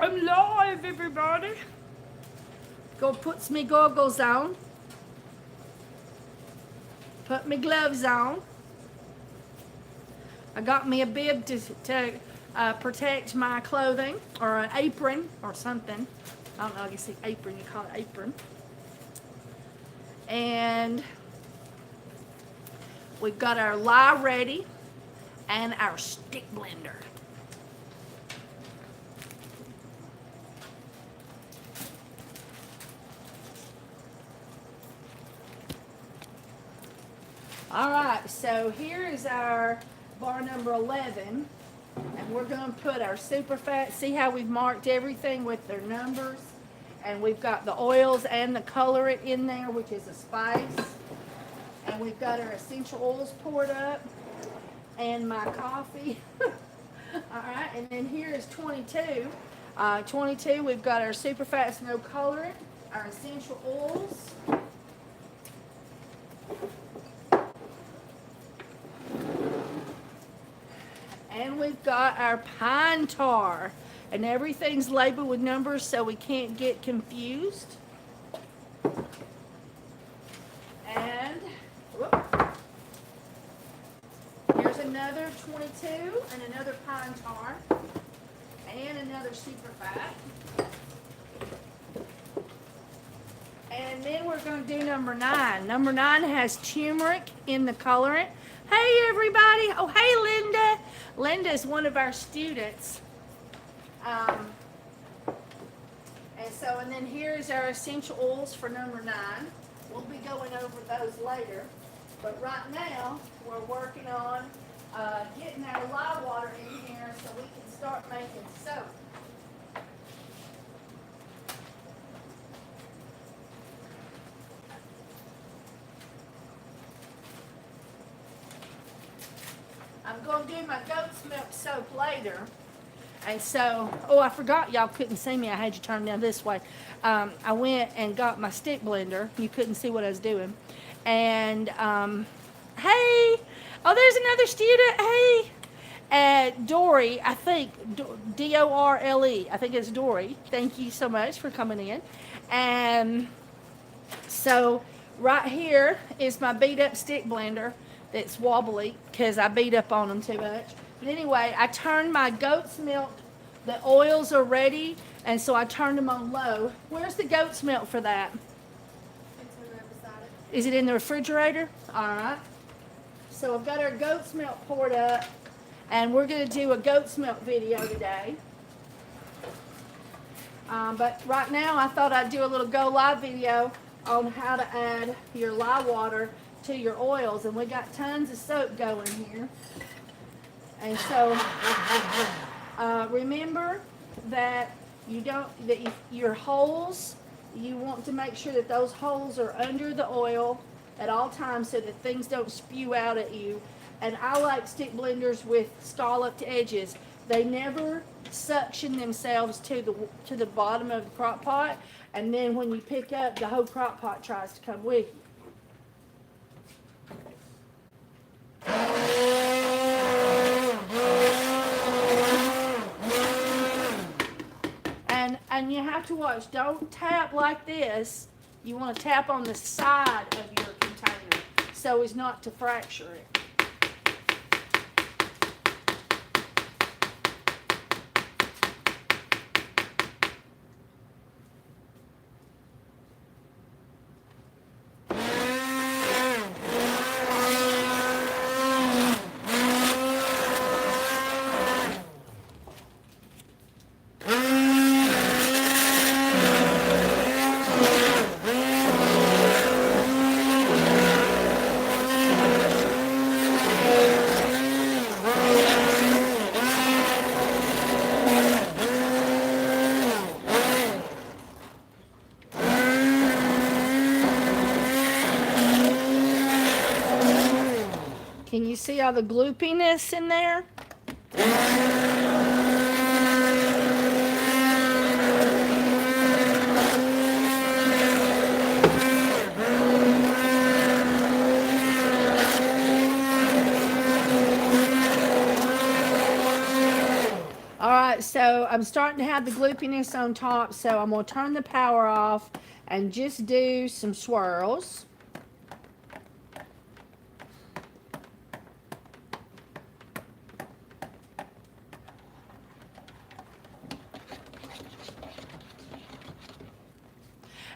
I'm live, everybody. Go puts me goggles on. Put me gloves on. I got me a bib to protect my clothing, or an apron, or something. I don't know, I guess the apron, you call it apron. And we've got our lye ready and our stick blender. All right, so here is our bar number 11, and we're going to put our super fat. See how we've marked everything with their numbers, and we've got the oils and the colorant in there, which is a spice, and we've got our essential oils poured up, and my coffee. All right, and then here is 22. 22, we've got our super fats, no colorant, our essential oils. And we've got our pine tar. And everything's labeled with numbers so we can't get confused. And here's another 22 and another pine tar and another super fat. And then we're going to do number 9. Number 9 has turmeric in the colorant. Hey everybody! Oh, hey Linda! Linda is one of our students. And then here's our essential oils for number 9. We'll be going over those later. But right now, we're working on getting our lye water in here so we can start making soap. I'm going to do my goat's milk soap later. And so, oh, I forgot y'all couldn't see me. I had you turn down this way. I went and got my stick blender. You couldn't see what I was doing. And, hey, oh, there's another student. Hey, Dory, I think, D-O-R-L-E. I think it's Dory. Thank you so much for coming in. And so right here is my beat up stick blender that's wobbly because I beat up on them too much. But anyway, I turned my goat's milk. The oils are ready, and so I turned them on low. Where's the goat's milk for that? It's right beside it. Is it in the refrigerator? All right. So I've got our goat's milk poured up, and we're going to do a goat's milk video today. But right now, I thought I'd do a little go live video on how to add your lye water to your oils, and we got tons of soap going here. And so remember that your holes, you want to make sure that those holes are under the oil at all times so that things don't spew out at you. And I like stick blenders with scalloped edges. They never suction themselves to the bottom of the crock pot, and then when you pick up, the whole crock pot tries to come with you. And you have to watch. Don't tap like this. You want to tap on the side of your container so as not to fracture it. Can you see all the gloopiness in there? All right, so So I'm starting to have the gloopiness on top, so I'm going to turn the power off and just do some swirls.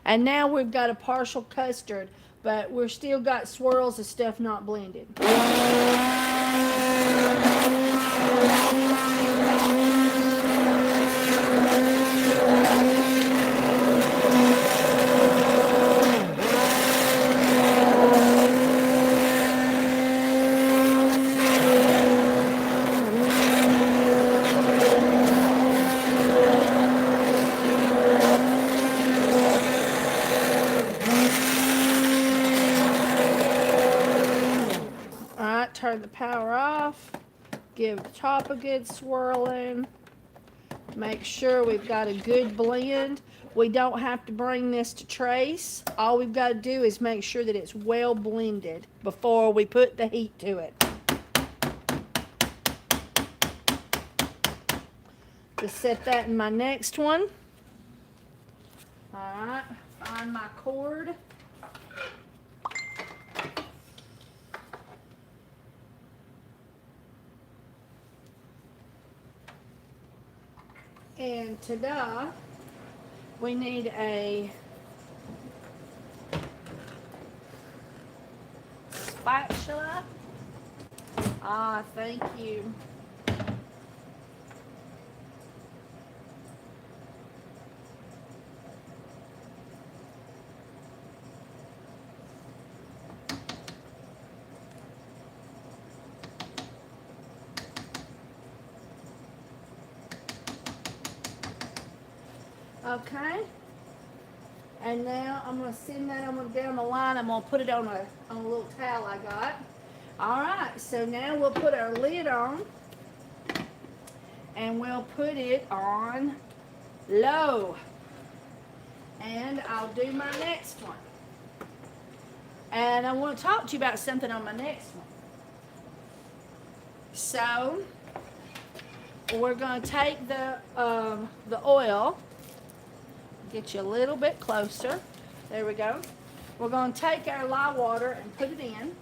And now we've got a partial custard, but we're still got swirls of stuff not blended. Alright, turn the power off. Give the top a good swirling. Make sure we've got a good blend. We don't have to bring this to trace. All we've got to do is make sure that it's well blended before we put the heat to it. Just set that in my next one. Alright, find my cord. And ta-da, we need a spatula. Ah, thank you. Okay, and now I'm going to send that down the line. I'm going to put it on a little towel I got. All right, so now we'll put our lid on, and we'll put it on low. And I'll do my next one. And I want to talk to you about something on my next one. So we're going to take the oil. Get you a little bit closer. There we go. We're going to take our lye water and put it in.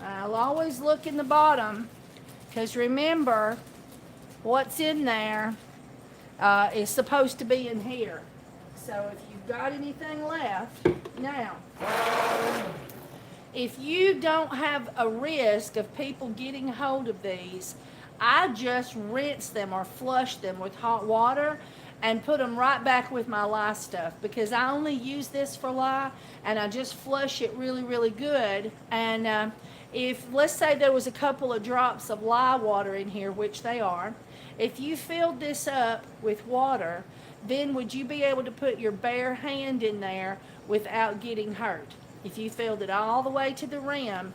I'll always look in the bottom, because remember, what's in there is supposed to be in here. So if you've got anything left, now, if you don't have a risk of people getting hold of these, I just rinse them or flush them with hot water and put them right back with my lye stuff, because I only use this for lye, and I just flush it really, really good. And if, let's say there was a couple of drops of lye water in here, which they are, if you filled this up with water, then would you be able to put your bare hand in there without getting hurt? If you filled it all the way to the rim,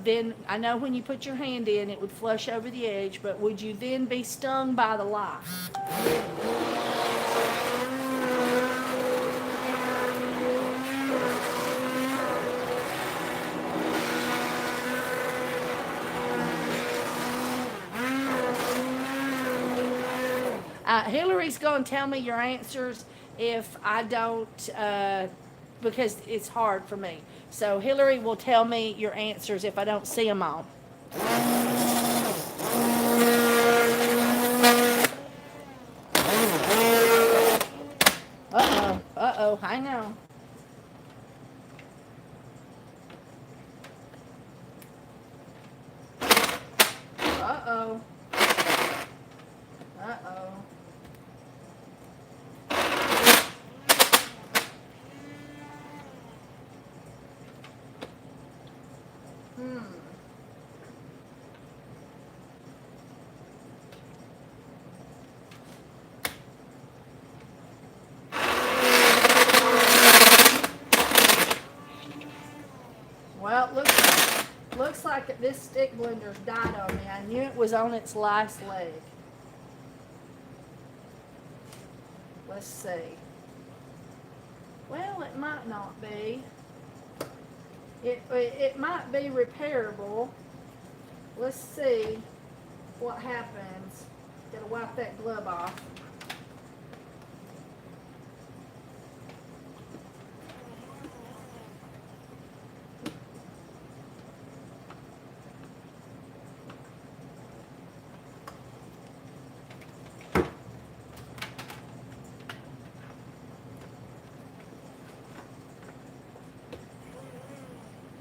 then I know when you put your hand in, it would flush over the edge, but would you then be stung by the lye? Hillary's going to tell me your answers if I don't, because it's hard for me. So Hillary will tell me your answers if I don't see them all. Uh-oh, hang on. Uh-oh. Uh-oh. Well, looks like this stick blender's died on me. I knew it was on its last leg. Let's see. Well, it might not be. It might be repairable. Let's see what happens. Gotta wipe that glove off.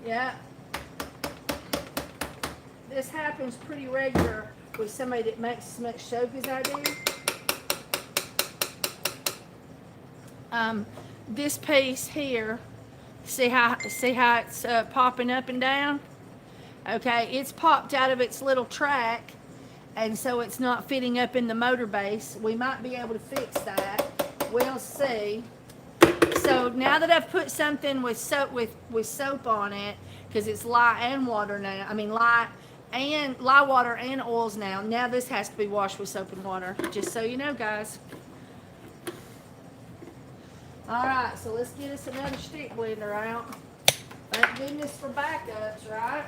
Yeah. This happens pretty regular with somebody that makes as much soap as I do. This piece here, see how it's popping up and down? Okay, it's popped out of its little track, and so it's not fitting up in the motor base. We might be able to fix that. We'll see. So now that I've put something with soap on it, because it's lye and water now. I mean lye water and oils now. Now this has to be washed with soap and water. Just so you know, guys. All right, so let's get us another stick blender out. Thank goodness for backups, right?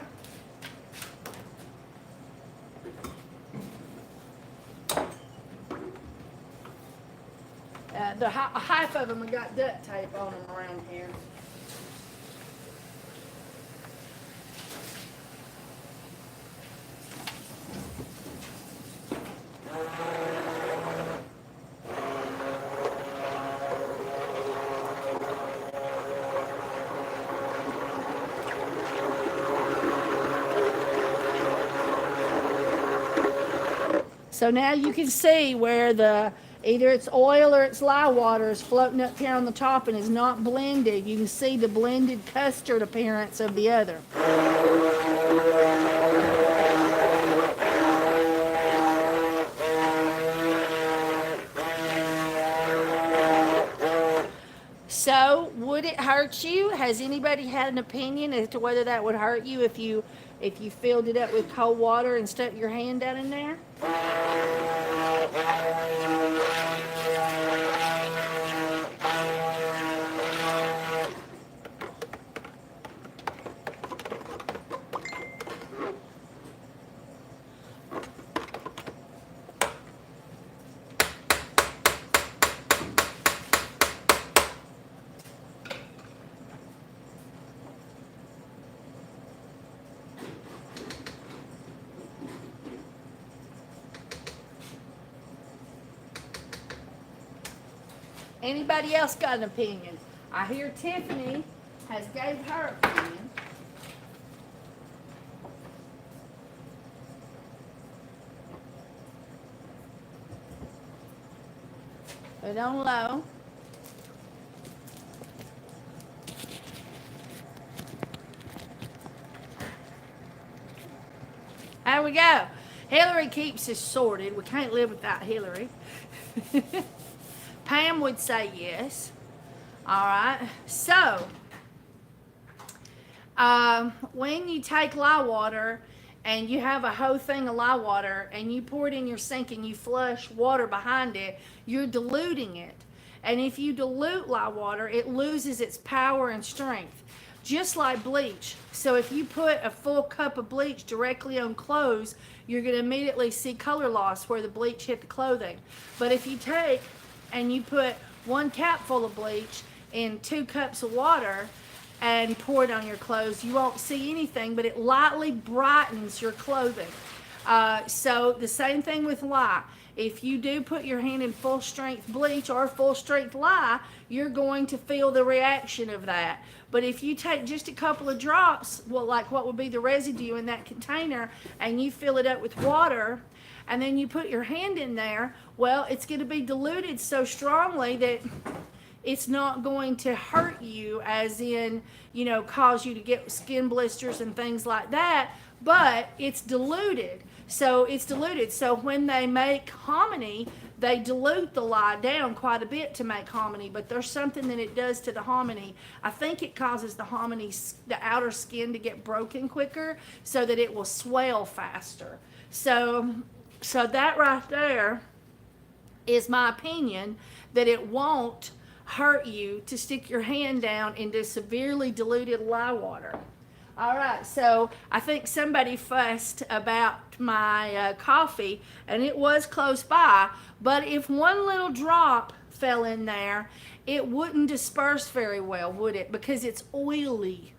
Half of them have got duct tape on them around here. So now you can see where either it's oil or it's lye water is floating up here on the top and is not blended. You can see the blended custard appearance of the other. So, would it hurt you? Has anybody had an opinion as to whether that would hurt you if you filled it up with cold water and stuck your hand down in there? Anybody else got an opinion? I hear Tiffany has gave her opinion. Put it on low. There we go. Hillary keeps us sorted. We can't live without Hillary. Pam would say yes. All right. So, when you take lye water and you have a whole thing of lye water and you pour it in your sink and you flush water behind it, you're diluting it. And if you dilute lye water, it loses its power and strength, just like bleach. So if you put a full cup of bleach directly on clothes, you're going to immediately see color loss where the bleach hit the clothing. But if you take and you put 1 capful of bleach in 2 cups of water and pour it on your clothes, you won't see anything, but it lightly brightens your clothing. So the same thing with lye. If you do put your hand in full strength bleach or full strength lye, you're going to feel the reaction of that. But if you take just a couple of drops, well, like what would be the residue in that container, and you fill it up with water, and then you put your hand in there, well, it's going to be diluted so strongly that it's not going to hurt you, as in, cause you to get skin blisters and things like that, but it's diluted. So it's diluted. So when they make hominy, they dilute the lye down quite a bit to make hominy, but there's something that it does to the hominy. I think it causes the hominy, the outer skin, to get broken quicker so that it will swell faster. So that right there is my opinion that it won't hurt you to stick your hand down into severely diluted lye water. All right, so I think somebody fussed about my coffee, and it was close by, but if one little drop fell in there, it wouldn't disperse very well, would it? Because it's oily.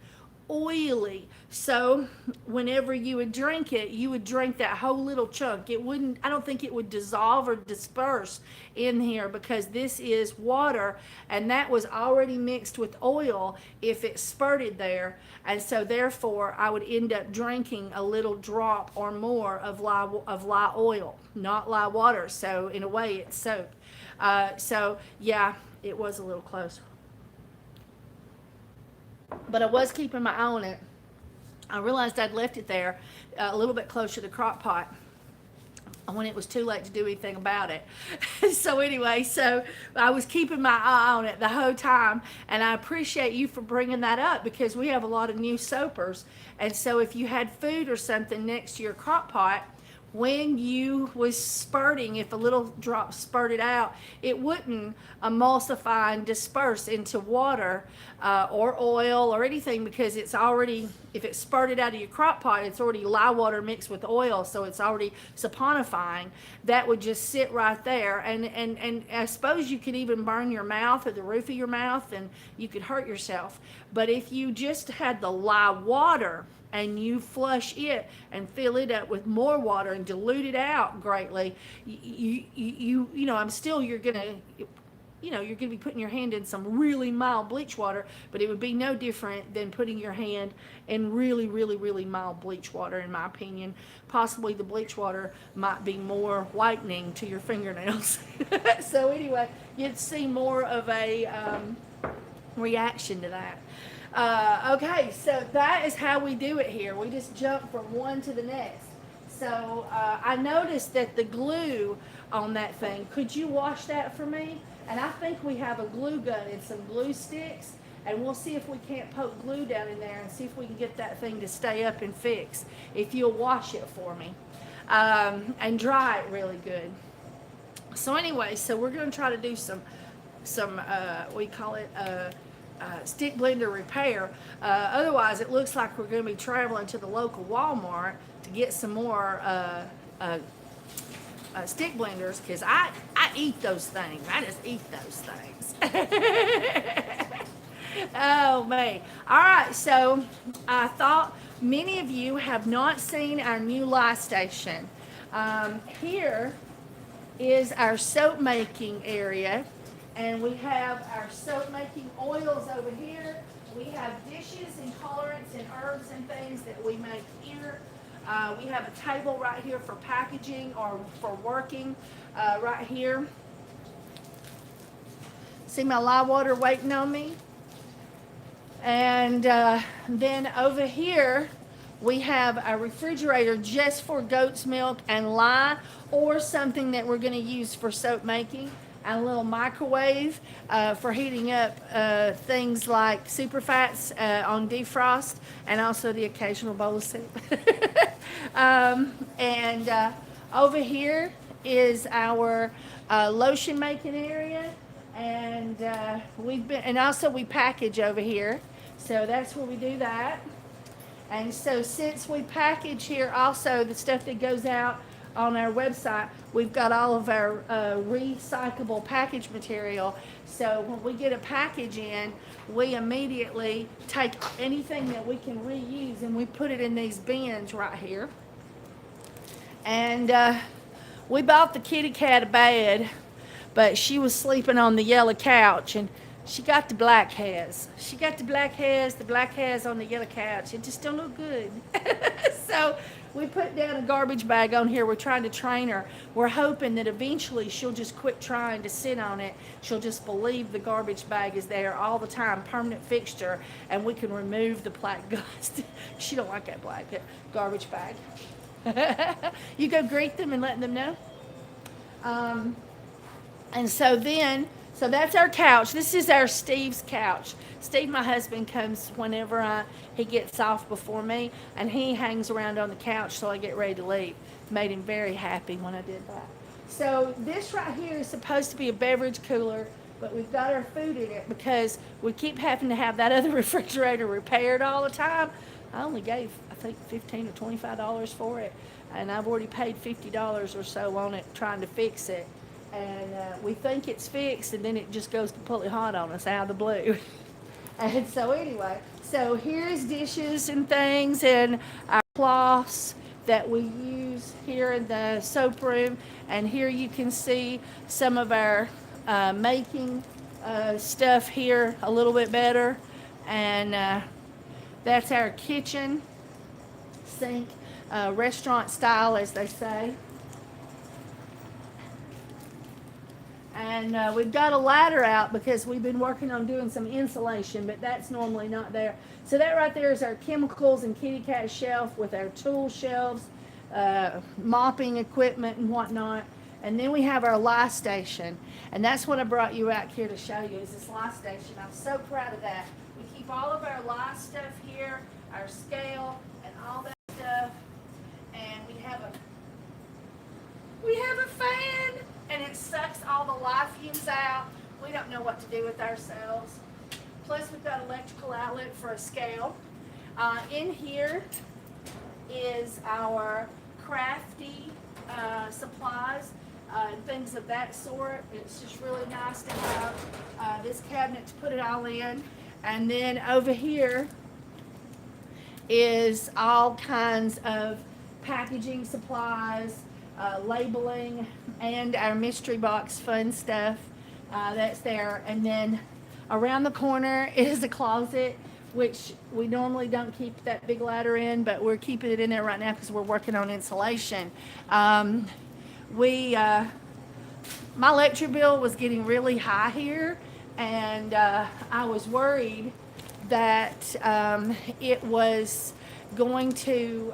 So whenever you would drink it, you would drink that whole little chunk. It wouldn't, I don't think it would dissolve or disperse in here, because this is water and that was already mixed with oil if it spurted there. And so therefore I would end up drinking a little drop or more of lye oil, not lye water. So in a way it's soap. So yeah, it was a little close. But I was keeping my eye on it. I realized I'd left it there a little bit closer to the crock pot when it was too late to do anything about it. So anyway, so I was keeping my eye on it the whole time, and I appreciate you for bringing that up, because we have a lot of new soapers, and so if you had food or something next to your crock pot, when you was spurting, if a little drop spurted out, it wouldn't emulsify and disperse into water or oil or anything, because it's already, if it spurted out of your crock pot, it's already lye water mixed with oil, so it's already saponifying. That would just sit right there, and I suppose you could even burn your mouth or the roof of your mouth, and you could hurt yourself. But if you just had the lye water and you flush it and fill it up with more water and dilute it out greatly, you know, you're gonna, you know, you're gonna be putting your hand in some really mild bleach water, but it would be no different than putting your hand in really mild bleach water, in my opinion. Possibly the bleach water might be more whitening to your fingernails. So anyway, you'd see more of a reaction to that. Okay, so that is how we do it here. We just jump from one to the next. So I noticed that the glue on that thing, could you wash that for me? And I think we have a glue gun and some glue sticks, and we'll see if we can't poke glue down in there and see if we can get that thing to stay up and fix, if you'll wash it for me, and dry it really good. So anyway, so we're going to try to do some we call it stick blender repair. Otherwise, it looks like we're going to be traveling to the local Walmart to get some more stick blenders, because I eat those things. I just eat those things. Oh man. All right, so I thought many of you have not seen our new lye station. Here is our soap making area. And we have our soap making oils over here. We have dishes and colorants and herbs and things that we make here. We have a table right here for packaging or for working right here. See my lye water waiting on me? And then over here we have a refrigerator just for goat's milk and lye, or something that we're going to use for soap making. And a little microwave for heating up things like superfats on defrost, and also the occasional bowl of soup. And over here is our lotion making area, and we package over here, so that's where we do that. And so since we package here also the stuff that goes out on our website, we've got all of our recyclable package material. So when we get a package in, we immediately take anything that we can reuse and we put it in these bins right here. And we bought the kitty cat a bed, but she was sleeping on the yellow couch, and she got the black hairs. She got the black hairs on the yellow couch. It just don't look good. So we put down a garbage bag on here. We're trying to train her. We're hoping that eventually she'll just quit trying to sit on it. She'll just believe the garbage bag is there all the time, permanent fixture, and we can remove the black dust. She don't like that black garbage bag. You go greet them and let them know. And so that's our couch. This is our Steve's couch. Steve, my husband, comes whenever he gets off before me, and he hangs around on the couch till I get ready to leave. Made him very happy when I did that. So this right here is supposed to be a beverage cooler, but we've got our food in it because we keep having to have that other refrigerator repaired all the time. I only gave, I think, $15 or $25 for it, and I've already paid $50 or so on it trying to fix it. And we think it's fixed, and then it just goes completely hot on us out of the blue. And so anyway, so here's dishes and things and our cloths that we use here in the soap room. And here you can see some of our making stuff here a little bit better. And that's our kitchen sink, restaurant style, as they say. And we've got a ladder out because we've been working on doing some insulation, but that's normally not there. So that right there is our chemicals and kitty cat shelf with our tool shelves, mopping equipment and whatnot. And then we have our lye station. And that's what I brought you out here to show you, is this lye station. I'm so proud of that. We keep all of our lye stuff here, our scale and all that stuff. And we have a fan, and it sucks all the lye fumes out. We don't know what to do with ourselves. Plus we've got electrical outlet for a scale. In here is our crafty supplies and things of that sort. It's just really nice to have this cabinet to put it all in. And then over here is all kinds of packaging supplies, labeling, and our mystery box fun stuff that's there. And then around the corner is a closet, which we normally don't keep that big ladder in, but we're keeping it in there right now because we're working on insulation. My electric bill was getting really high here, and I was worried that it was going to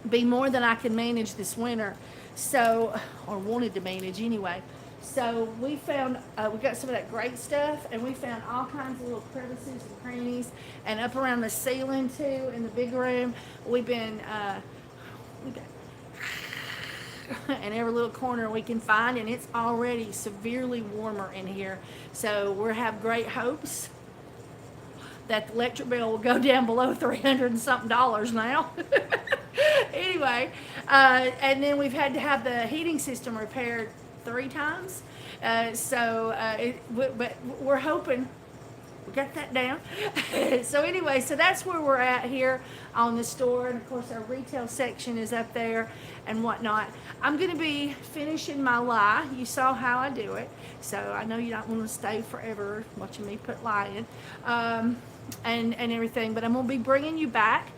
be more than I could manage this winter, so, or wanted to manage anyway. So we found, we got some of that great stuff, and we found all kinds of little crevices and crannies, and up around the ceiling too, in the big room, we've been, we got in every little corner we can find, and it's already severely warmer in here. So we have great hopes that the electric bill will go down below $300 and something now. Anyway, and then we've had to have the heating system repaired 3 times. But we're hoping we got that down. So anyway, so that's where we're at here on the store. And of course our retail section is up there and whatnot. I'm going to be finishing my lye. You saw how I do it. So I know you don't want to stay forever watching me put lye in and everything. But I'm going to be bringing you back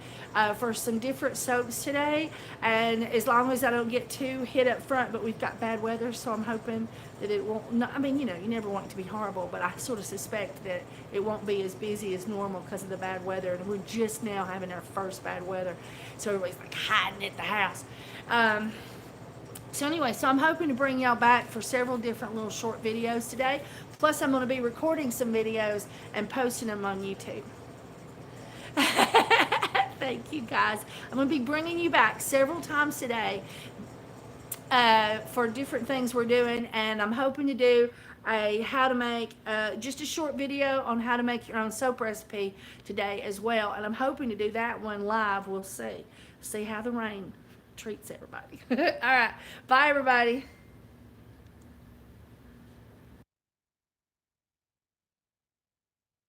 for some different soaps today, and as long as I don't get too hit up front. But we've got bad weather, so I'm hoping that it won't, I mean, you know, you never want it to be horrible, but I sort of suspect that it won't be as busy as normal because of the bad weather, and we're just now having our first bad weather, so everybody's like hiding at the house. So anyway, so I'm hoping to bring y'all back for several different little short videos today. Plus I'm going to be recording some videos and posting them on YouTube. Thank you guys. I'm going to be bringing you back several times today for different things we're doing, and I'm hoping to do a how to make just a short video on how to make your own soap recipe today as well, and I'm hoping to do that one live. We'll see how the rain treats everybody. All right, bye everybody.